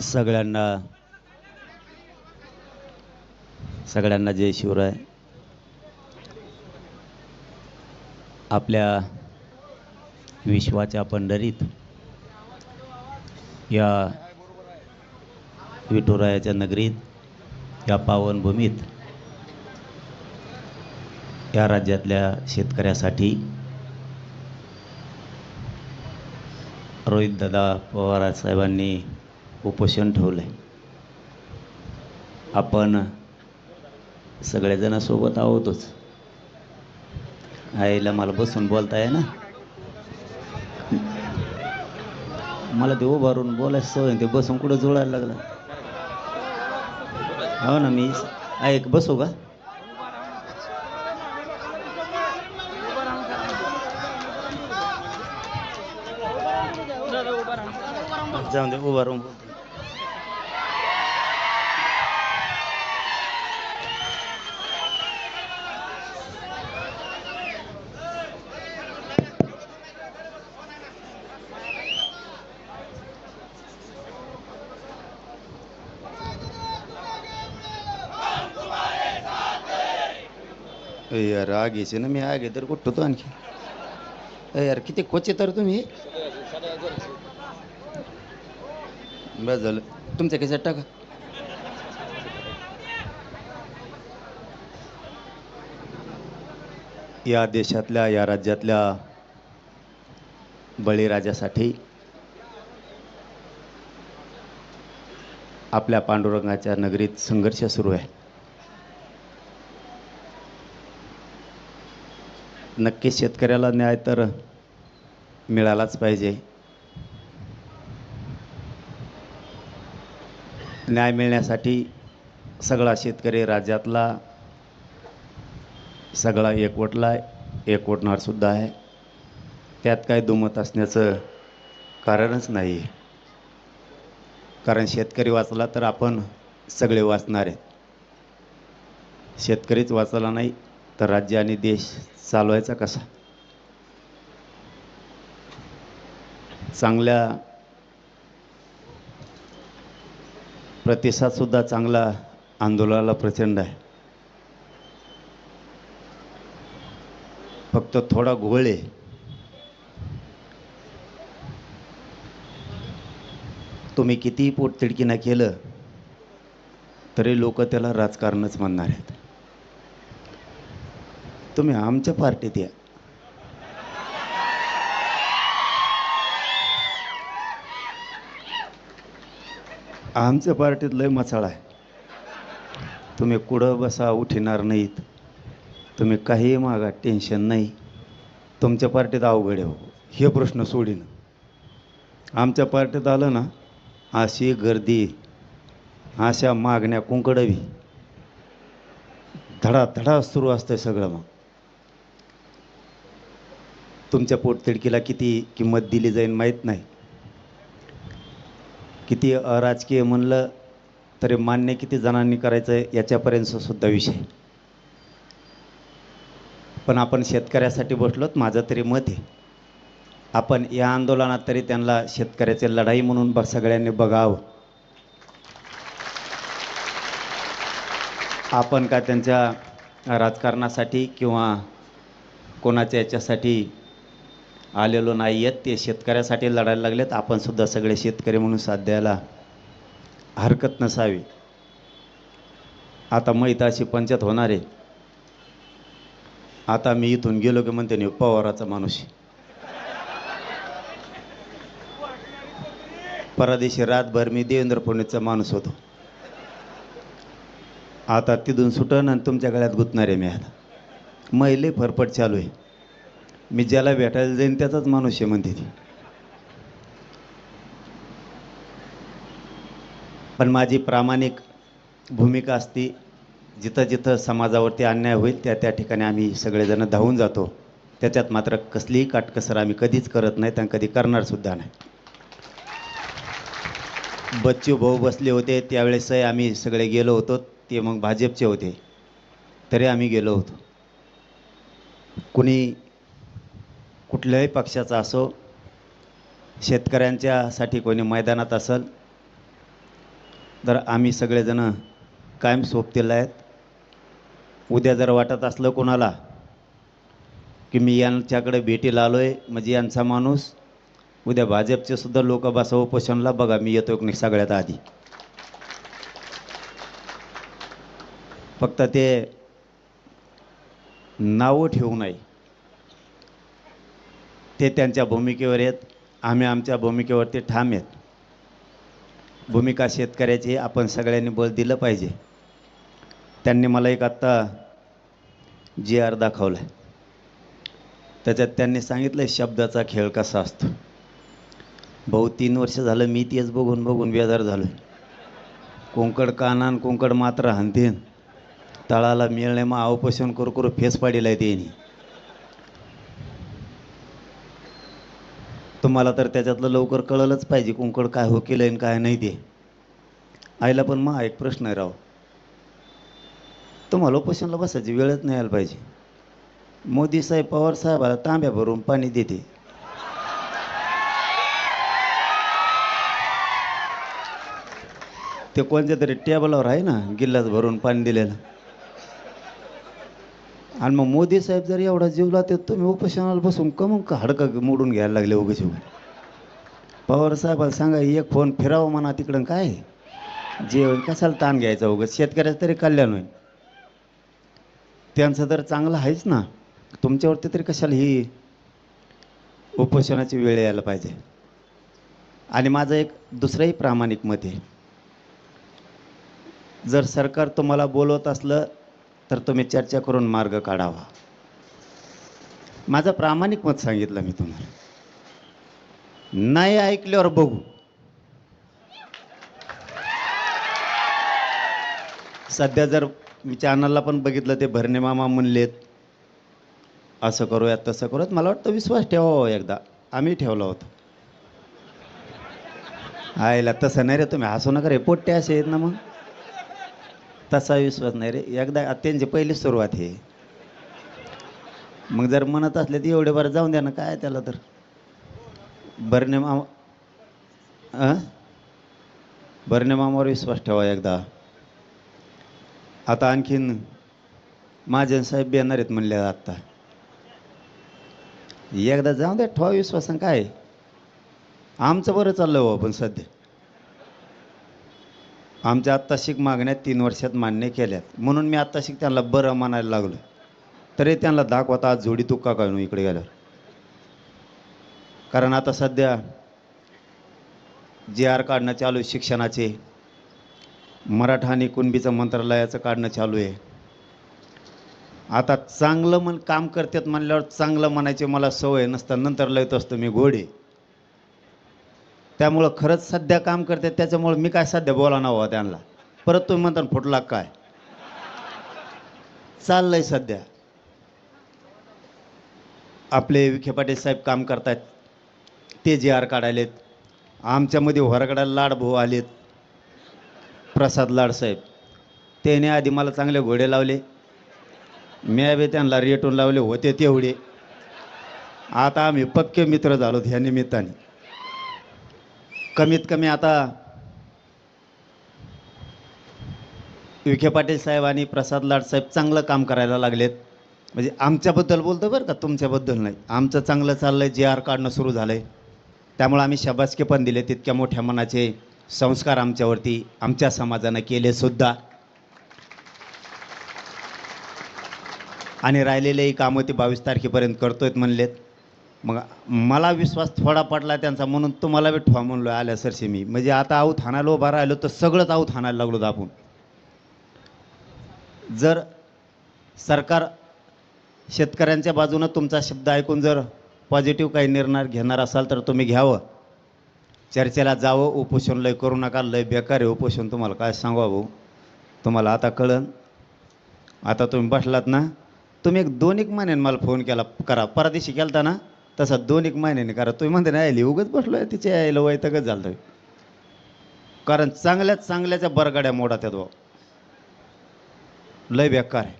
सगळ्यांना जय शिवराय. आपल्या विश्वाच्या पंढरीत या विठुरायाच्या नगरीत, या पावनभूमीत, या राज्यातल्या शेतकऱ्यासाठी रोहितदादा पवार साहेबांनी उपोषण ठेवलंय. आपण सगळेजण सोबत आहोतच. आईला मला बसून बोलताय ना, मला ते उभारून बोलायचं सवय, ते बसून कुठं जुळायला लागलं. हो ना, मी ऐक बसू का? जाऊन दे, उभारून बोलतो. यार आगीचे ना, मी आगे तर कुठतो तो आणखी. यार किती कोचे तर तुम्ही. बस झालं, तुमच्या कशात टाका. या देशातल्या, या राज्यातल्या बळीराजासाठी आपल्या पांडुरंगाच्या नगरीत संघर्ष सुरू आहे. नक्की शेतकऱ्याला न्याय तर मिळालाच पाहिजे. न्याय मिळण्यासाठी सगळा शेतकरी राज्यातला सगळा एकवटणार सुद्धा आहे. त्यात काय दुमत असण्याचं कारणच नाही. कारण शेतकरी वाचला तर आपण सगळे वाचणार आहेत. शेतकरीच वाचला नाही तर राज्य आणि देश चालवायचा कसा? चांगल्या प्रतिसाद सुद्धा चांगला आंदोलनाला प्रचंड आहे. फक्त थोडा घोळ आहे. तुम्ही कितीही पोटतिडकीनं केलं तरी लोक त्याला राजकारणच म्हणणार आहेत. तुम्ही आमच्या पार्टीत या. आमच्या पार्टीत लय मसाळा आहे. तुम्ही कुठं बसा उठणार नाहीत. तुम्ही काही मागा, टेन्शन नाही. तुमच्या पार्टीत अवघड आहे हो, हे प्रश्न सोडीन. आमच्या पार्टीत आलं ना, अशी गर्दी, अशा मागण्या कुंकडवी, धडाधडा सुरू असतं सगळं. मग तुमच्या पोटतिडकीला किती किंमत दिली जाईल माहीत नाही. किती अराजकीय म्हणलं तरी मान्य किती जणांनी करायचं याच्यापर्यंत सुद्धा विषय. पण आपण शेतकऱ्यासाठी बसलोत. माझं तरी मत आहे, आपण या आंदोलनात तरी त्यांना शेतकऱ्याची लढाई म्हणून सगळ्यांनी बघावं. आपण का त्यांच्या राजकारणासाठी किंवा कोणाच्या याच्यासाठी आलेलो नाही आहेत. ते शेतकऱ्यासाठी लढायला लागलेत. आपण सुद्धा सगळे शेतकरी म्हणून साथ द्यायला हरकत नसावी. आता मैताची पंचायत होणार आहे. आता मी इथून गेलो की म्हणते नाही पवाराचा माणूस. परदेशी रातभर मी देवेंद्र फडणवीसचा माणूस होतो. आता तिथून सुटन आणि तुमच्या गळ्यात गुंतणार आहे मी. आता मैले फरफट चालू आहे. मी ज्याला भेटायला जाईन त्याचाच माणूस आहे म्हणते ती. पण माझी प्रामाणिक भूमिका असती, जिथं जिथं समाजावरती अन्याय होईल त्या ठिकाणी आम्ही सगळेजण धावून जातो. त्याच्यात मात्र कसलीही काटकसर आम्ही कधीच करत नाहीत आणि कधी करणार सुद्धा नाही. बच्चू भाऊ बसले होते त्यावेळेस आम्ही सगळे गेलो होतो. ते मग भाजपचे होते तरी आम्ही गेलो होतो. कुणी कुठल्याही पक्षाचा असो, शेतकऱ्यांच्यासाठी कोणी मैदानात असेल तर आम्ही सगळेजण कायम सोबतीला आहेत. उद्या जर वाटत असलं कोणाला की मी यांच्याकडे भेटीला आलो आहे म्हणजे यांचा माणूस, उद्या भाजपचे सुद्धा लोक बसा उपोषणला, बघा मी येतो की नाही सगळ्यात आधी. फक्त ते नावं ठेवू नये, ते त्यांच्या भूमिकेवर आहेत, आम्ही आमच्या भूमिकेवरती ठाम आहेत. भूमिका शेतकऱ्याची आपण सगळ्यांनी बळ दिलं पाहिजे. त्यांनी मला एक आत्ता जी आर दाखवला, त्याच्यात त्यांनी सांगितलं शब्दाचा खेळ कसा असतो. भाऊ 3 वर्ष झालं मी तेच बघून बघून बेजार झालो. कोंकड कानान कोंकड मात्र हानतीन, तळाला मिळणे मग अवपोषण करू करू फेस पाडीला येते. तुम्हाला तर त्याच्यातलं लवकर कळलंच पाहिजे कोंकड काय हो केलं आणि काय नाही ते. आईला पण मग एक प्रश्न आहे राव, तुम्हाला उपोषणला बसायची वेळच नाही यायला पाहिजे. मोदी साहेब पवार साहेबाला तांब्या भरून पाणी देते. ते कोणत्या तरी टेबलावर आहे ना गिल्लास भरून पाणी दिलेलं. आणि मग मोदी साहेब जर एवढा जीव लावते तुम्ही उपोषणाला बसून का हाडकं मोडून घ्यायला लागले उगाच. पवार साहेबाला सांगा एक फोन फिरावं म्हणा तिकडं, काय जेवण कशाला ताण घ्यायचा उगाच, शेतकऱ्याचं तरी कल्याण होईल. त्यांचं तर चांगलं आहेच ना, तुमच्यावरती तरी कशाला ही उपोषणाची वेळ यायला पाहिजे. आणि माझं एक दुसरंही प्रामाणिक मत आहे, जर सरकार तुम्हाला बोलवत असलं तर तुम्ही चर्चा करून मार्ग काढावा. माझं प्रामाणिक मत सांगितलं मी तुम्हाला. नाही ऐकल्यावर बघू. सध्या जर मी चॅनलला पण बघितलं ते भरणे मामा म्हणलेत असं करूयात तसं करूयात, मला वाटतं विश्वास ठेवावा एकदा. आम्ही ठेवला होता. आयला तसं नाही रे, तुम्ही हसू नका रे, पोट्टे असे आहेत ना, मग तसा विश्वास नाही रे. एकदा त्यांची पहिली सुरुवात आहे, मग जर म्हणत असले तर एवढे बरं जाऊन द्या ना, काय त्याला. तर भरणे मामा भरणे मामावर विश्वास ठेवा एकदा. आता आणखीन महाजन साहेब येणार आहेत म्हणले आत्ता, एकदा जाऊन द्या, ठेवा विश्वास. काय आमचं बरं चाललं हो, पण सध्या आमच्या आत्ताशिक मागण्या 3 वर्षात मान्य केल्यात, म्हणून मी आत्ताशिक त्यांना बरं म्हणायला लागलो. तरी त्यांना दाखवता आज जोडी तुक्का काय इकडे गेल्यावर. कारण आता सध्या जे आर काढणं चालू आहे शिक्षणाचे, मराठा आणि कुणबीचं मंत्रालयाचं काढणं चालू आहे. आता चांगलं काम करतात म्हणल्यावर चांगलं म्हणायचे मला सवय नसतं, नंतर लयत असतो मी घोडे. त्यामुळं खरंच सध्या काम करतात, त्याच्यामुळं मी काय सध्या बोला ना हवा त्यांना. परत तुम्ही म्हणता फुटला काय चाललंय. सध्या आपले विखे पाटील साहेब काम करतायत, ते जे आर काढायलेत. आमच्यामध्ये होरागडाला लाडभाऊ आलेत, प्रसाद लाड साहेब. त्याने आधी मला चांगले घोडे लावले, मी बी त्यांना रेटून लावले होते तेवढे. आता आम्ही पक्के मित्र झालो ह्या निमित्ताने. कमीत कमी आता विखे पाटील साहेब आणि प्रसाद लाड साहेब चांगलं काम करायला लागलेत. म्हणजे आमच्याबद्दल बोलतो बरं का, तुमच्याबद्दल नाही. आमचं चांगलं चाललंय, जे आर काढणं सुरू झालं आहे. त्यामुळे आम्ही शाबासकी पण दिले, तितक्या मोठ्या मनाचे संस्कार आमच्यावरती आमच्या समाजानं केले सुद्धा. आणि राहिलेलेही कामं ते 22 तारखेपर्यंत करतोयत म्हणलेत. मग मला विश्वास थोडा पडला त्यांचा, म्हणून तुम्हाला बी ठेवा म्हणलो आल्या सरशी मी. म्हणजे आता आऊत हाणायला उभा राहिलो तर सगळंच आऊत हाणायला लागलो आपण. जर सरकार शेतकऱ्यांच्या बाजूनं तुमचा शब्द ऐकून जर पॉझिटिव्ह काही निर्णय घेणार असाल तर तुम्ही घ्यावं, चर्चेला जावं. उपोषण लय करू नका, लय बेकार आहे उपोषण. तुम्हाला काय सांगू भाऊ, तुम्हाला आता कळन. आता तुम्ही बसलात ना, तुम्ही एक 2-1 महिन्याने मला फोन केला करा, परदेशी केलता ना तसा 2-1 महिन्याने करा. तुम्ही म्हणते नाही आली उगच बसलोय, तिच्या यायला वैतागच झालं. कारण चांगल्याच चांगल्याच्या बरगाड्या मोडा त्या भाऊ, लय बेकार आहे.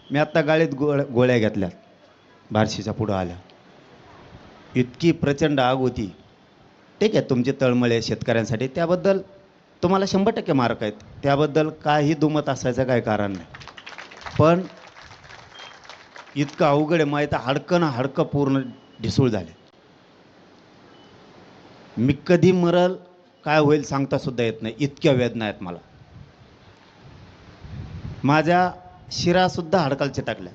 मी आत्ता गाडीत गोळ्या घेतल्यात बार्शीच्या पुढं आल्या, इतकी प्रचंड आग होती. ठीक आहे, तुमची तळमळे शेतकऱ्यांसाठी, त्याबद्दल तुम्हाला 100% मार्क आहेत, त्याबद्दल काही दुमत असायचं काही कारण नाही. पण इतकं अवघड आहे, माहीत आहे, हाडकं ना हाडकं पूर्ण ढिसूळ झाले. मी कधी मरल काय होईल सांगता सुद्धा येत नाही, इतक्या वेदना आहेत मला. माझ्या शिरासुद्धा हाडकालच्या टाकल्या.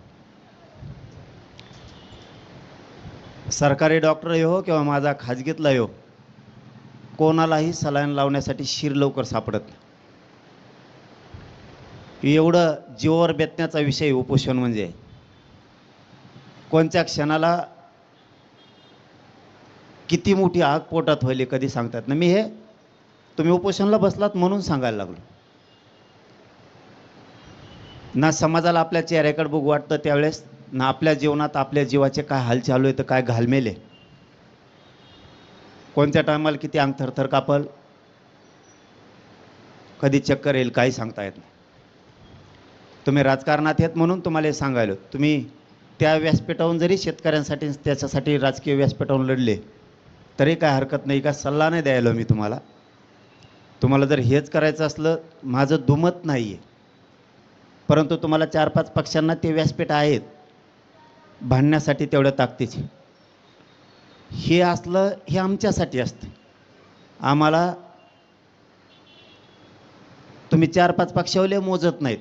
सरकारी डॉक्टर हो किंवा माझा खाजगीतला हो, कोणालाही सलाईन लावण्यासाठी शिर लवकर सापडत नाही. एवढं जीवावर बेतण्याचा विषय उपोषण म्हणजे. कोणत्या क्षणाला किती मोठी आग पोटात व्हायली कधी सांगतात ना. मी हे तुम्ही उपोषणला बसलात म्हणून सांगायला लागलो. ना समाजाला आपल्या चेहऱ्याकडे बघू वाटतं त्यावेळेस, ना आपल्या जीवनात आपल्या जीवाचे काय हाल चालू आहे तर काय घालमेले, कोणत्या टायमाला किती अंग थरथर कापल, कधी चक्कर येईल काही सांगता येत नाही. तुम्ही राजकारणात आहेत म्हणून तुम्हाला हे सांगायलो. तुम्ही त्या व्यासपीठावरून जरी शेतकऱ्यांसाठी त्याच्यासाठी राजकीय व्यासपीठावरून लढले तरी काय हरकत नाही, का सल्ला नाही द्यायला मी तुम्हाला. तुम्हाला जर हेच करायचं असलं, माझं दुमत नाही आहे, परंतु तुम्हाला 4-5 पक्षांना ते व्यासपीठ आहेत भांडण्यासाठी तेवढ्या ताकदीचे. हे असलं हे आमच्यासाठी असतं. आम्हाला तुम्ही 4-5 पक्षावले मोजत नाहीत,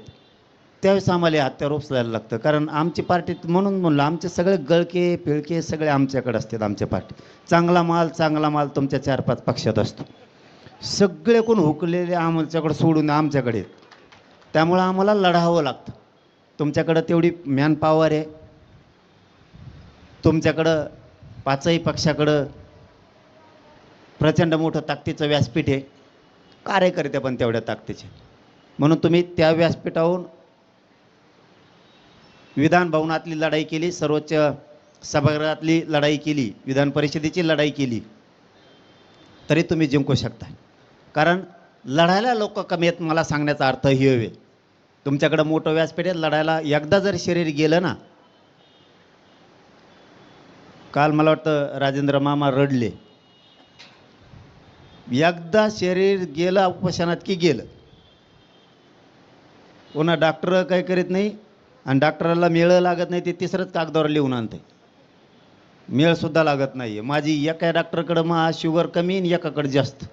त्यावेळेस आम्हाला हत्यार उपसायला लागतं. कारण आमची पार्टी म्हणून म्हणलं, आमचे सगळे गळके पिळके सगळे आमच्याकडे असतात. आमच्या पार्टी चांगला माल तुमच्या 4-5 पक्षात असतो. सगळे कोण हुकलेले आमच्याकडे सोडून आमच्याकडे, त्यामुळं आम्हाला लढावं लागतं. तुमच्याकडं तेवढी मॅन पॉवर आहे, तुमच्याकडं 5ही पक्षाकडं प्रचंड मोठं ताकदीचं व्यासपीठ आहे, कार्यकर्ते पण तेवढ्या ताकदीचे. म्हणून तुम्ही त्या व्यासपीठावरून विधान भवनातली लढाई केली, सर्वोच्च सभागृहातली लढाई केली, विधान परिषदेची लढाई केली, तरी तुम्ही जिंकू शकता. कारण लढायला लोक कमी आहेत, मला सांगण्याचा अर्थ हे हवे. तुमच्याकडं मोठं व्यासपीठ आहे, लढायला एकदा जर शरीर गेलं ना. काल मला वाटतं राजेंद्र मामा रडले. एकदा शरीर गेलं उपोषणात की गेलं. पुन्हा डॉक्टर काही करीत नाही, आणि डॉक्टराला मेळ लागत नाही, ते तिसरंच कागदावर लिहून आणते. मेळसुद्धा लागत नाही आहे. माझी एका डॉक्टरकडं मग शुगर कमी आणि एकाकडे जास्त,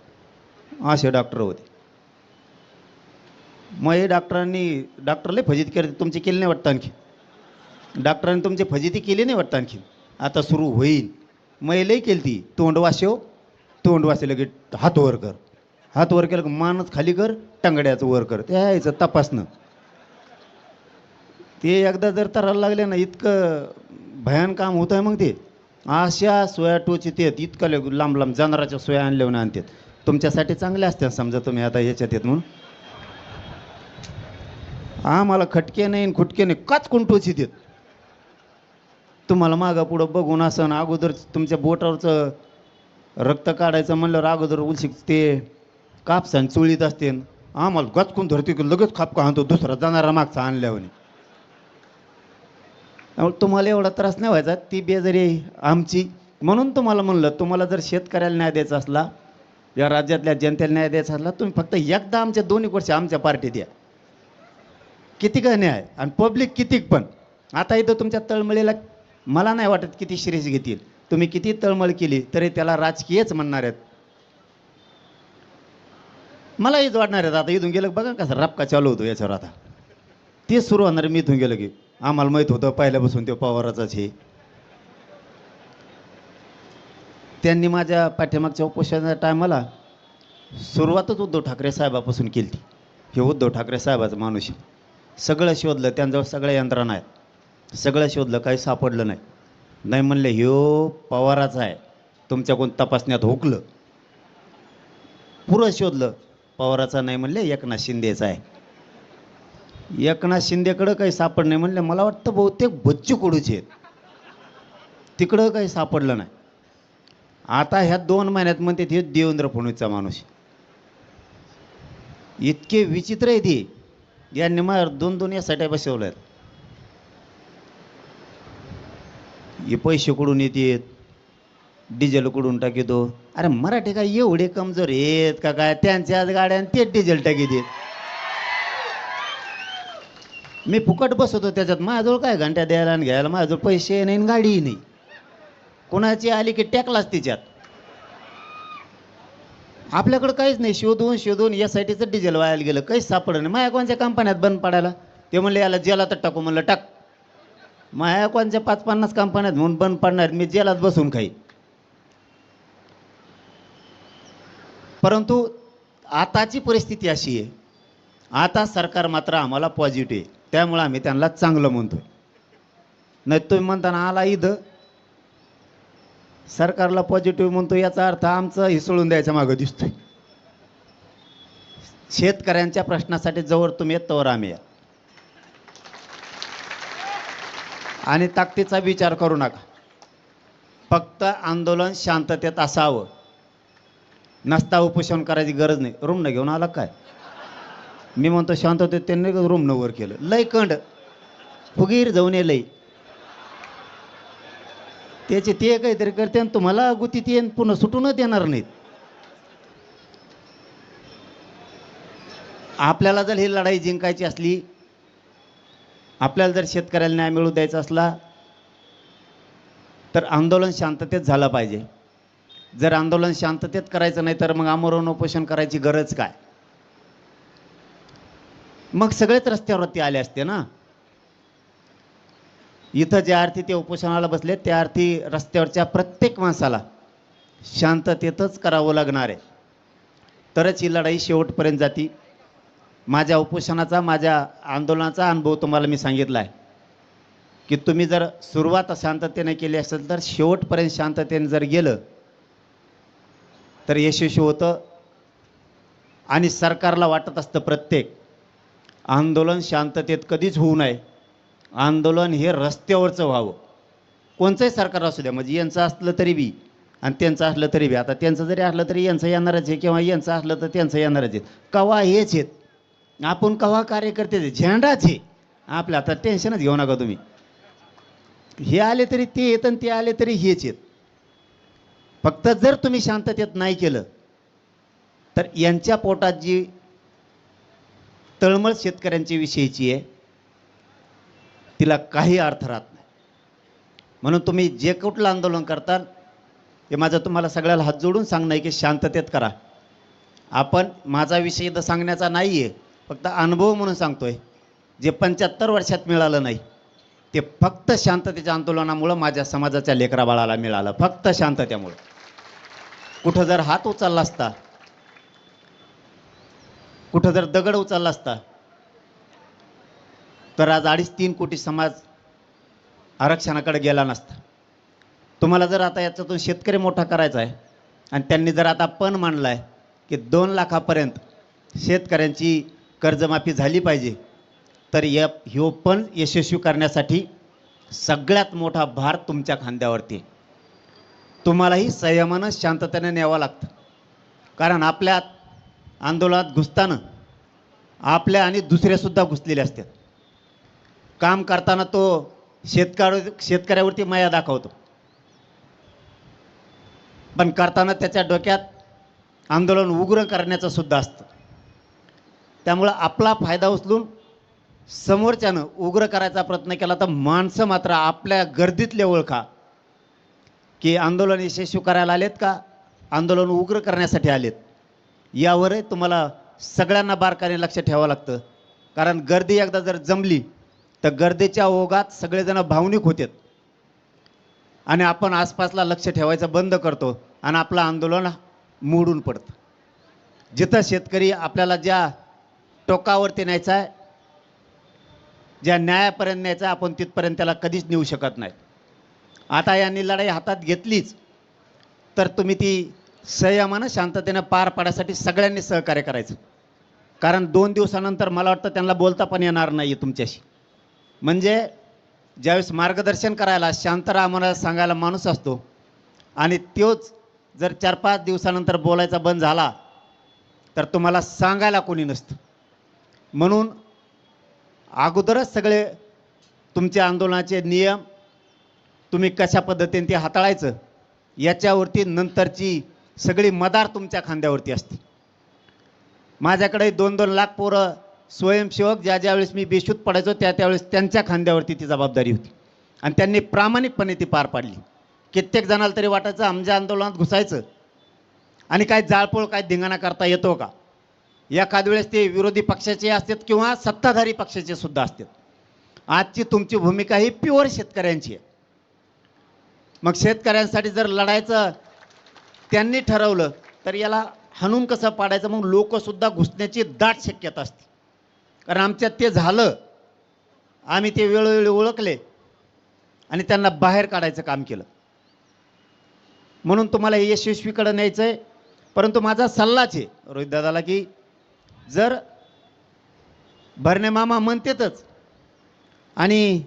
असे डॉक्टर होते. मग हे डॉक्टरला फजिती करते. तुमची केली नाही वाटतं आणखी, डॉक्टरांनी तुमची फजिती केली नाही वाटतं आणखी, आता सुरू होईल. मग लई केली ती, तोंड वासे लगे हात वर कर, हात वर केलं मानच खाली कर, टंगड्याचं वर कर, ते यायचं तपासणं. ते एकदा जर तरायला लागले ना, इतकं भयान काम होत आहे. मग ते अशा सोया टोचित येत, इतकं लांब लांब जनावराच्या सोया आणल्यावर आणतात. तुमच्यासाठी चांगले असतात समजा, तुम्ही आता ह्याच्यात येत म्हणून. आम्हाला खटके नाही खुटके नाही, काचकून टोचित येत. तुम्हाला मागं पुढं बघून असं ना, अगोदर तुमच्या बोटावरचं रक्त काढायचं म्हणल्यावर अगोदर उलशिक ते कापसान चुळीत असते, आम्हाला गचकून धरते की लगेच खापका आणतो दुसरा जाणारा मागचा आणल्यावर. त्यामुळे तुम्हाला एवढा त्रास नाही व्हायचा, ती बेजारी आमची. म्हणून तुम्हाला म्हणलं, तुम्हाला जर शेतकऱ्याला न्याय द्यायचा असला, या राज्यातल्या जनतेला न्याय द्यायचा असला, तुम्ही फक्त एकदा आमच्या दोन्ही वर्ष आमच्या पार्टीत या. किती काय न्याय आणि पब्लिक किती पण. आता इथं तुमच्या तळमळीला मला नाही वाटत किती शिरीष घेतील. तुम्ही किती तळमळ केली तरी त्याला राजकीयच म्हणणार आहेत. मला हेच वाटणार आहेत. आता इथून गेलं बघा कसं रपका चालू होतो याच्यावर. आता तेच सुरू होणार. मी इथून गेलं की आम्हाला माहीत होतं पहिल्यापासून ते पवाराचाच हे. त्यांनी माझ्या पाठीमागच्या उपोषणाच्या टायमाला सुरुवातच उद्धव ठाकरे साहेबापासून केली ती. हे उद्धव ठाकरे साहेबाचं माणूस सगळं शोधलं, त्यांच्यावर सगळ्या यंत्रणा आहेत, सगळं शोधलं, काही सापडलं नाही. नाही म्हणले ह्यो पवाराचा आहे, तुमच्याकडून तपासण्यात हुकलं. पुरं शोधलं, पवाराचा नाही म्हणले, एकनाथ शिंदेचा आहे. एकनाथ शिंदेकडं काही सापड नाही म्हणले. मला वाटतं बहुतेक बच्चू कडूचे आहेत, तिकडं काही सापडलं नाही. आता ह्या 2 महिन्यात म्हणते हे देवेंद्र फडणवीसचा माणूस. इतके विचित्र आहे ते. यांनी मग 2-2 यासाठी बसवलं आहेत. हे पैसे कुठून येतात, डिझेल कुठून टाकीतो, अरे मराठी काय एवढे कमजोर आहेत का काय? त्यांच्याच गाड्या आणि तेच डिझेल टाकी देत. मी फुकट बसवतो त्याच्यात, माझ्याजवळ काय घंट्या द्यायला आणि घ्यायला, माझ्याजवळ पैसे नाही आणि गाडीही नाही. कोणाची आली की टॅकलाच तिच्यात. आपल्याकडं काहीच नाही, शोधून शोधून एस आय टीचं डिझेल वायाला गेलं, काहीच सापडलं नाही. माझ्या कोणत्या कंपन्यात बंद पडायला, ते म्हणले याला जेलात टाकू, म्हणलं टाक. माझ्या कोणत्या 50-50 कंपन्यात म्हणून बंद पडणार, मी जेलात बसून खाई. परंतु आताची परिस्थिती अशी आहे, आता सरकार मात्र आम्हाला पॉझिटिव्ह आहे, त्यामुळं आम्ही त्यांना चांगलं म्हणतो. नाही तुम्ही म्हणताना आला इथं सरकारला पॉझिटिव्ह म्हणतो, याचा अर्थ आमचं हिसळून द्यायचा मागं दिसतोय. शेतकऱ्यांच्या प्रश्नासाठी जवळ तुम्ही येत तोवर आम्ही या. आणि ताकदीचा विचार करू नका, फक्त आंदोलन शांततेत असावं. नसता उपोषण करायची गरज नाही. रूम न घेऊन आला काय? मी म्हणतो शांततेत, त्यांनी रूम न वर केलं. लय कंड फुगीर जाऊन लय, त्याचे ते काहीतरी करते आणि तुम्हाला गुतीत येऊन पुन्हा सुटूनच देणार नाहीत. आपल्याला जर ही लढाई जिंकायची असली, आपल्याला जर शेतकऱ्याला न्याय मिळवून द्यायचा असला, तर आंदोलन शांततेत झालं पाहिजे. जर आंदोलन शांततेत करायचं नाही तर मग आमरण उपोषण करायची गरज काय? मग सगळेच रस्त्यावरती आले असते ना. इथं ज्या अर्थी ते उपोषणाला बसले, त्या अर्थी रस्त्यावरच्या प्रत्येक माणसाला शांततेतच करावं लागणार आहे, तरच ही लढाई शेवटपर्यंत जाती. माझ्या उपोषणाचा, माझ्या आंदोलनाचा अनुभव तुम्हाला मी सांगितला आहे की तुम्ही जर सुरुवात शांततेने केली असेल तर शेवटपर्यंत शांततेने जर गेलं तर यशस्वी होतं. आणि सरकारला वाटत असतं प्रत्येक आंदोलन शांततेत कधीच होऊ नये, आंदोलन हे रस्त्यावरचं व्हावं. कोणचंही सरकार असू द्या, म्हणजे यांचं असलं तरी बी आणि त्यांचं असलं तरी बी. आता त्यांचं जरी असलं तरी यांचं येणारच आहे, किंवा यांचं असलं तर त्यांचं येणारच आहे. कवा हेच आहेत, आपण कवा कार्यकर्ते झेंडाच आहे आपल्या. आता टेन्शनच घेऊ नका तुम्ही. हे आले तरी ते येत आणि ते आले तरी हेच येत. फक्त जर तुम्ही शांततेत नाही केलं तर यांच्या पोटात जी तळमळ शेतकऱ्यांच्या विषयीची आहे तिला काही अर्थ राहत नाही. म्हणून तुम्ही जे कुठलं आंदोलन करताल, हे माझं तुम्हाला सगळ्याला हात जोडून सांगणं आहे की शांततेत करा. आपण माझा विषय इथं सांगण्याचा नाही आहे, फक्त अनुभव म्हणून सांगतोय. जे 75 वर्षात मिळालं नाही ते फक्त शांततेच्या आंदोलनामुळं माझ्या समाजाच्या लेकराबाळाला मिळालं, फक्त शांततेमुळं. कुठं जर हात उचलला असता, कुठं जर दगड उचलला असता, तर आज 2.5-3 कोटी समाज आरक्षणाकडे गेला नसता. तुम्हाला जर आता याच्यातून शेतकरी मोठा करायचा आहे आणि त्यांनी जर आता पण मांडला आहे की 2 लाखापर्यंत शेतकऱ्यांची कर्जमाफी झाली पाहिजे, तर ह्यो पण यशस्वी करण्यासाठी सगळ्यात मोठा भार तुमच्या खांद्यावरती. तुम्हालाही संयमानं शांततेने न्यावं लागतं. कारण आपल्या आंदोलनात घुसताना आपल्या आणि दुसरेसुद्धा घुसलेले असतात. काम करताना तो शेतकऱ्यावरती माया दाखवतो, पण करताना त्याच्या डोक्यात आंदोलन उग्र करण्याचं सुद्धा असतं. त्यामुळं आपला फायदा उचलून समोरच्यानं उग्र करायचा प्रयत्न केला तर माणसं मात्र आपल्या गर्दीतले ओळखा की आंदोलन यशस्वी करायला आलेत का आंदोलन उग्र करण्यासाठी आलेत. यावरही तुम्हाला सगळ्यांना बारकाईने लक्ष ठेवावं लागतं. कारण गर्दी एकदा जर जमली तर गर्दीच्या ओघात सगळेजण भावनिक होतात आणि आपण आसपासला लक्ष ठेवायचं बंद करतो आणि आपलं आंदोलन मोडून पडतं. जिथं शेतकरी आपल्याला ज्या टोकावरती न्यायचा आहे, ज्या न्यायापर्यंत न्यायचा, आपण तिथपर्यंत त्याला कधीच नेऊ शकत नाही. आता यांनी लढाई हातात घेतलीच तर तुम्ही ती संयमानं शांततेनं पार पाडण्यासाठी सगळ्यांनी सहकार्य करायचं. कारण 2 दिवसानंतर मला वाटतं त्यांना बोलता पण येणार नाही तुमच्याशी. म्हणजे ज्यावेळेस मार्गदर्शन करायला शांतरा आम्हाला सांगायला माणूस असतो आणि तोच जर 4-5 दिवसानंतर बोलायचा बंद झाला तर तुम्हाला सांगायला कोणी नसतं. म्हणून अगोदरच सगळे तुमचे आंदोलनाचे नियम तुम्ही कशा पद्धतीने ते हाताळायचं याच्यावरती नंतरची सगळी मदार तुमच्या खांद्यावरती असते. माझ्याकडे 2-2 लाख पोरं स्वयंसेवक ज्यावेळेस मी बेशुद्ध पडायचो त्यावेळेस त्यांच्या खांद्यावरती ती जबाबदारी होती आणि त्यांनी प्रामाणिकपणे ती पार पाडली. कित्येक जणाला तरी वाटायचं आमच्या आंदोलनात घुसायचं आणि काय जाळपोळ काय धिंगाणा करता येतो का. एखाद वेळेस ते विरोधी पक्षाचे असतात किंवा सत्ताधारी पक्षाचे सुद्धा असतात. आजची तुमची भूमिका ही प्युअर शेतकऱ्यांची आहे. मग शेतकऱ्यांसाठी जर लढायचं त्यांनी ठरवलं तर याला हाणून कसं पाडायचं, मग लोकसुद्धा घुसण्याची दाट शक्यता असते. कारण आमच्यात ते झालं, आम्ही ते वेळोवेळी ओळखले आणि त्यांना बाहेर काढायचं काम केलं. म्हणून तुम्हाला यशस्वीकडे न्यायचं आहे. परंतु माझा सल्लाच आहे रोहितदादाला की जर भरणे मामा म्हणतेतच आणि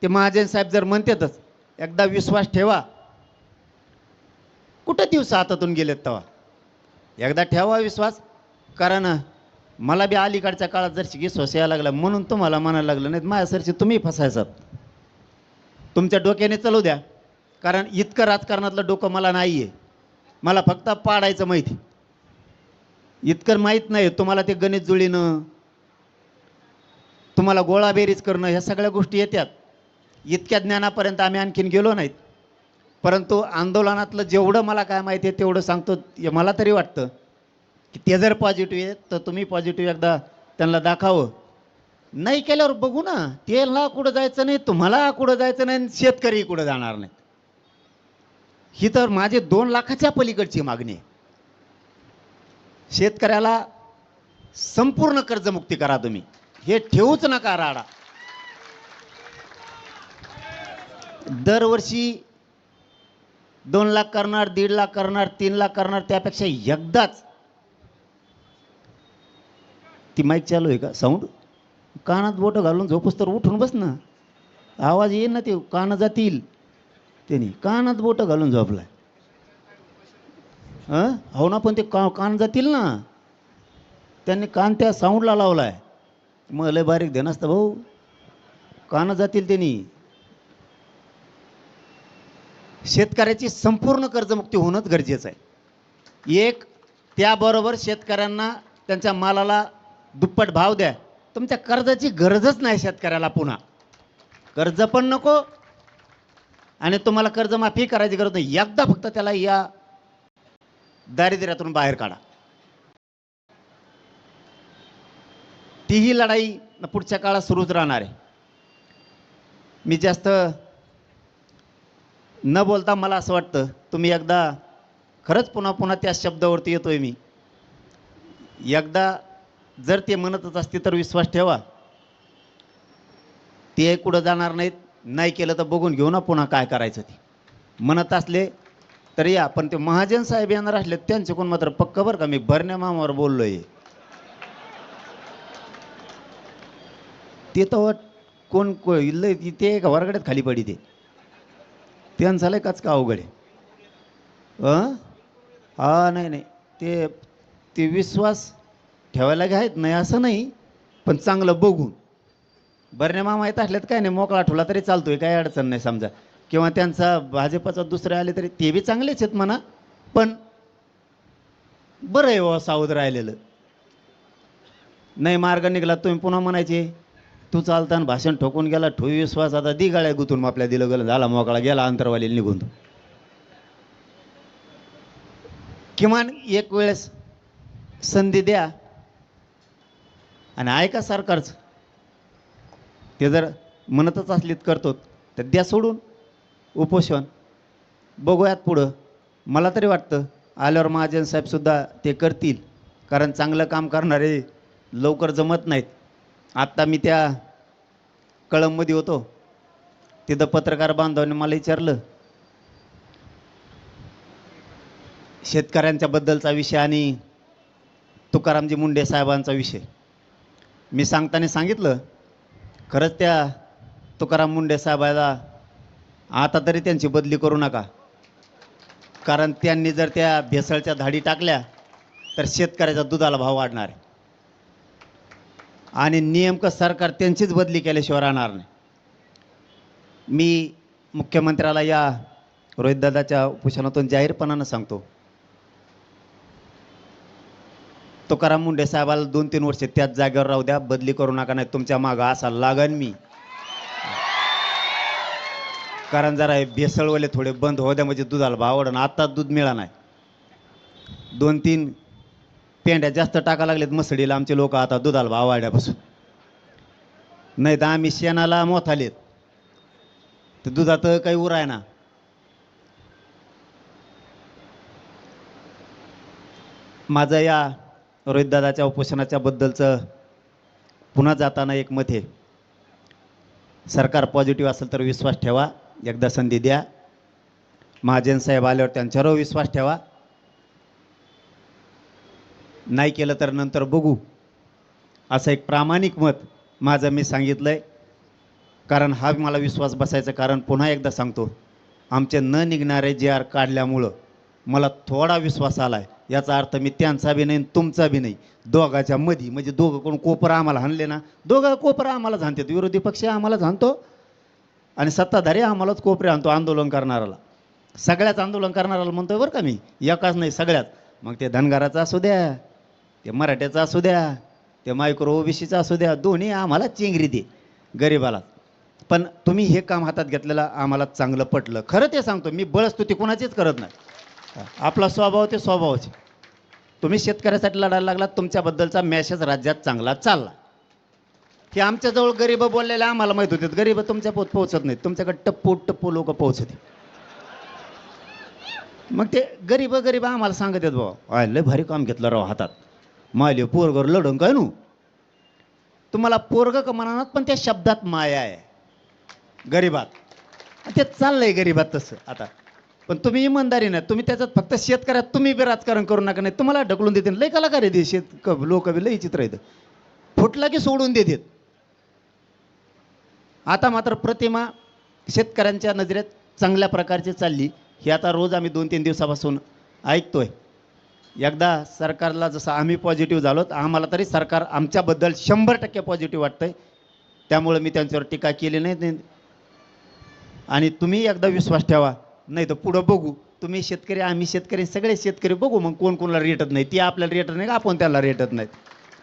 ते महाजन साहेब जर म्हणतेतच, एकदा विश्वास ठेवा. कुठं दिवस हातातून गेलेत तेव्हा एकदा ठेवा विश्वास. कारण मला बी अलीकडच्या काळात जर विश्वास यायला लागला म्हणून तुम्हाला म्हणायला लागलं, नाही माझ्यासारखी तुम्ही फसायचात. तुमच्या डोक्याने चालू द्या. कारण इतकं राजकारणातलं डोकं मला नाही आहे. मला फक्त पाडायचं माहिती, इतकं माहीत नाही. तुम्हाला ते गणित जुळीनं, तुम्हाला गोळाबेरीज करणं, ह्या सगळ्या गोष्टी येतात. इतक्या ज्ञानापर्यंत आम्ही आणखीन गेलो नाहीत. परंतु आंदोलनातलं जेवढं मला काय माहिती आहे तेवढं सांगतो. मला तरी वाटतं की ते जर पॉझिटिव्ह आहे तर तुम्ही पॉझिटिव्ह एकदा त्यांना दाखवावं. नाही केल्यावर बघू ना, त्याला कुठं जायचं नाही, तुम्हाला कुठं जायचं नाही, शेतकरी कुठं जाणार नाही. ही तर माझे 2 लाखाच्या पलीकडची मागणी आहे. शेतकऱ्याला संपूर्ण कर्जमुक्ती करा तुम्ही, हे ठेवूच नका राडा. दरवर्षी 2 लाख करणार, 1.5 लाख करणार, 3 लाख करणार, त्यापेक्षा एकदाच. ती माईक चालू आहे का? साऊंड कानात बोटं घालून झोपूस तर उठून बस ना, आवाज येईल ना, ते कानं जातील. त्यांनी कानात बोटं घालून झोपलाय. हो ना, पण ते कान जातील ना. त्यांनी कान त्या साऊंडला लावलाय. मग लय बारीक देणं असतं भाऊ, कानं जातील त्यांनी. शेतकऱ्याची संपूर्ण कर्जमुक्ती होणंच गरजेचं आहे. एक, त्याबरोबर शेतकऱ्यांना त्यांच्या मालाला दुप्पट भाव द्या. तुमच्या कर्जाची गरजच नाही शेतकऱ्याला. पुन्हा कर्ज पण नको आणि तुम्हाला कर्जमाफी करायची गरज नाही. एकदा फक्त त्याला या दारिद्र्यातून बाहेर काढा. तीही लढाई पुढच्या काळात सुरूच राहणार आहे. मी जास्त न बोलता मला असं वाटतं तुम्ही एकदा खरंच पुन्हा पुन्हा त्या शब्दावरती येतोय मी, एकदा जर ते म्हणतच असते तर विश्वास ठेवा ते कुठं जाणार नाहीत. नाही केलं तर बघून घेऊ ना पुन्हा काय करायचं. ते म्हणत असले तर या, पण ते महाजन साहेब येणार असले त्यांचे कोण मात्र पक्क बरं का. मी भरण्या मामावर बोललोय ते तर कोण ते का वर्गड्यात खाली पडी ते त्यांचं झालंय काच का अवघड आहे. हा नाही नाही, ते विश्वास ठेवायला घ्यायत नाही असं नाही, पण चांगलं बघून. बरण्या मामा येत असल्यात काय नाही, मोकळा ठेवला तरी चालतोय, काही अडचण नाही समजा. किंवा त्यांचा भाजपचा दुसरे आले तरी ते बी चांगलेच आहेत म्हणा, पण बरं आहे बाबा सावध राहिलेलं. नाही मार्ग निघाला तुम्ही पुन्हा म्हणायचे तू चालताना भाषण ठोकून गेला, ठोई विश्वास आता दी गाळ्या गुतून आपल्या दिलं गेलं, झाला मोकळा गेला अंतरवाली निघून. किमान एक वेळेस संधी द्या आणि ऐका सरकारचं. ते जर म्हणतच असलीत करतो तर द्या सोडून उपोषण, बघूयात पुढं. मला तरी वाटतं आल्यावर महाजन साहेबसुद्धा ते करतील, कारण चांगलं काम करणारे लवकर जमत नाहीत. आत्ता मी त्या कळंबमध्ये होतो, तिथं पत्रकार बांधवांनी मला विचारलं शेतकऱ्यांच्या बद्दलचा विषय आणि तुकारामजी मुंडे साहेबांचा विषय. मी सांगताना सांगितलं खरंच त्या तुकाराम मुंडे साहेबाला आता तरी त्यांची बदली करू नका, कारण त्यांनी जर त्या भेसळच्या धाडी टाकल्या तर शेतकऱ्याच्या दुधाला भाव वाढणार आहे आणि नेमकं सरकार त्यांचीच बदली केल्याशिवाय राहणार नाही. मी मुख्यमंत्र्याला या रोहितदादाच्या उपोषणातून जाहीरपणानं सांगतो तुकाराम मुंडे साहेबाला 2-3 वर्ष त्याच जागेवर राहू द्या, बदली करू नका, नाही तुमच्या मागं असा लागन मी. कारण जरा हे भेसळवाले थोडे बंद होऊ द्या, म्हणजे दुधाला भाव वाढन. आता दूध मिळा नाही, 2-3 पेंड्या जास्त टाका लागलेत मसडीला आमचे लोक आता दुधाला भाव वाढल्यापासून. नाही तर आम्ही शेणाला मोथालेत, तर दुधात काही उराय ना. माझं या रोहितदादाच्या उपोषणाच्या बद्दलचं पुन्हा जाताना एक मत आहे, सरकार पॉझिटिव्ह असेल तर विश्वास ठेवा, एकदा संधी द्या. महाजन साहेब आल्यावर त्यांच्यावर विश्वास ठेवा, नाही केलं तर नंतर बघू, असं एक प्रामाणिक मत माझं मी सांगितलंय. कारण हा मला विश्वास बसायचं कारण पुन्हा एकदा सांगतो, आमचे न निघणारे जे आर काढल्यामुळं मला थोडा विश्वास आलाय. याचा अर्थ मी त्यांचा बी नाही तुमचा बी नाही, दोघाच्या मधी, म्हणजे दोघं कोण कोपरा आम्हाला हाणले ना, दोघं कोपरा आम्हाला झाणतात, विरोधी पक्ष आम्हाला झाणतो आणि सत्ताधारी आम्हालाच कोपरे आणतो. आंदोलन करणाराला, सगळ्याच आंदोलन करणाराला म्हणतोय बरं का मी, एकाच नाही सगळ्याच. मग ते धनगराचा असू द्या, ते मराठ्याचा असू द्या, ते मायक्रो ओबीसीचा असू द्या, दोन्ही आम्हाला चेंगरी दे गरिबाला. पण तुम्ही हे काम हातात घेतलेलं आम्हाला चांगलं पटलं. खरं ते सांगतो मी, बळस्तुती कोणाचीच करत नाही, आपला स्वभाव ते स्वभावाचे. तुम्ही शेतकऱ्यासाठी लढायला लागलात, तुमच्याबद्दलचा मॅसेज राज्यात चांगला चालला. हे आमच्याजवळ गरीब बोललेले आम्हाला माहीत होते, गरीब तुमच्या पोहोचत नाहीत, तुमच्याकडे टप्पू लोक पोहोचते. मग ते गरीब आम्हाला सांगत आहेत, बाबा लय भारी काम घेतलं राव हातात, मायले पोरगर लढून काय नू. तुम्हाला पोरग का म्हणणार, पण त्या शब्दात माया आहे गरीबात, ते चाललंय गरीबात तसं आता. पण तुम्ही इमानदारी नाही, तुम्ही त्याच्यात फक्त शेतकऱ्यात तुम्ही बी राजकारण करू नका, नाही तुम्हाला ढकलून देते. लय कलाकार आहे शेत लोक बी लय चित्र येतं, फुटला की सोडून देतात. आता मात्र प्रतिमा शेतकऱ्यांच्या नजरेत चांगल्या प्रकारची चालली, हे आता रोज आम्ही 2-3 दिवसापासून ऐकतोय. एकदा सरकारला जसं आम्ही पॉझिटिव्ह झालो, आम्हाला तरी सरकार आमच्याबद्दल 100% पॉझिटिव्ह वाटतंय. त्यामुळे मी त्यांच्यावर टीका केली नाही. आणि तुम्ही एकदा विश्वास ठेवा, नाही तर पुढं बघू. तुम्ही शेतकरी, आम्ही शेतकरी, सगळे शेतकरी बघू, मग कोण कोणाला रेटत नाही, ती आपल्याला रेटत नाही का आपण त्याला रेटत नाहीत.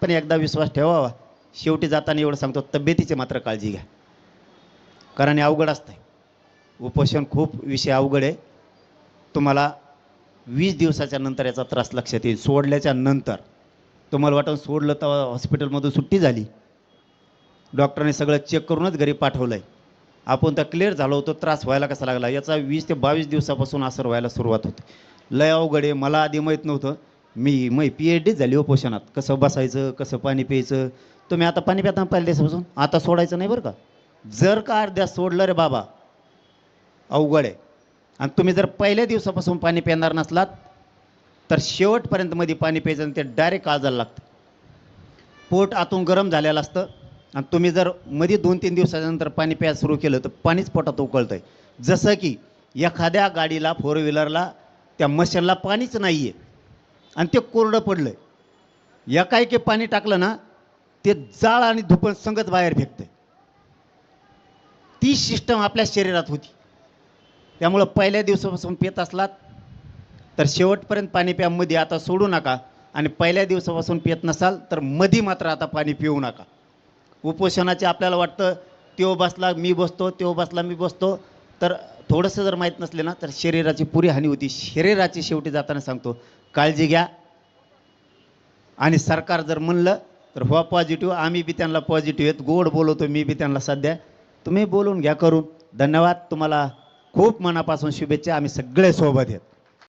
पण एकदा विश्वास ठेवावा. शेवटी जाताना एवढं सांगतो, तब्येतीची मात्र काळजी घ्या, कारण हे अवघड असतंय. उपोषण खूप विषय अवघड आहे. तुम्हाला 20 दिवसाच्या नंतर याचा त्रास लक्षात येईल. सोडल्याच्या नंतर तुम्हाला वाटून सोडलं तर हॉस्पिटलमधून सुट्टी झाली, डॉक्टरने सगळं चेक करूनच घरी पाठवलं आहे, आपण तर क्लिअर झालो होतो, त्रास व्हायला कसा लागला. याचा 20 ते 22 दिवसापासून असर व्हायला सुरुवात होते. लय अवघड आहे. मला आधी माहीत नव्हतं. मी PhD झाली उपोषणात, कसं बसायचं, कसं पाणी प्यायचं. तुम्ही आता पाणी पिता पहिल्या दिवसापासून, आता सोडायचं नाही बरं का. जर का अर्ध्या सोडलं रे बाबा, अवघड आहे. आणि तुम्ही जर पहिल्या दिवसापासून पाणी पिणार नसलात तर शेवटपर्यंत मध्ये पाणी प्यायचं आणि ते डायरेक्ट काळजाला लागतं. पोट आतून गरम झालेलं असतं आणि तुम्ही जर मध्ये 2-3 दिवसानंतर पाणी प्यायला सुरू केलं तर पाणीच पोटात उकळतं आहे. जसं की एखाद्या गाडीला, 4 व्हीलरला, त्या मशीनला पाणीच नाही आहे आणि ते कोरडं पडलं आहे, एकाएकी पाणी टाकलं ना ते जाळ आणि धुपण संगत बाहेर फेकतं. ती सिस्टम आपल्या शरीरात होती. त्यामुळं पहिल्या दिवसापासून पित असलात तर शेवटपर्यंत पाणी प्या, मध्ये आता सोडू नका. आणि पहिल्या दिवसापासून पित नसाल तर मध्ये मात्र आता पाणी पिऊ नका. उपोषणाचे आपल्याला वाटतं त्यो बसला मी बसतो, त्यो बसला मी बसतो, तर थोडंसं जर माहीत नसले ना तर शरीराची पुरी हानी होती. शरीराची शेवटी जाताना सांगतो, काळजी घ्या. आणि सरकार जर म्हणलं तर व्हा पॉझिटिव्ह, आम्ही बी त्यांना पॉझिटिव्ह आहेत, गोड बोलवतो मी बी त्यांना सध्या, तुम्ही बोलून घ्या करून. धन्यवाद. तुम्हाला खूप मनापासून शुभेच्छा. आम्ही सगळे सोबत आहेत.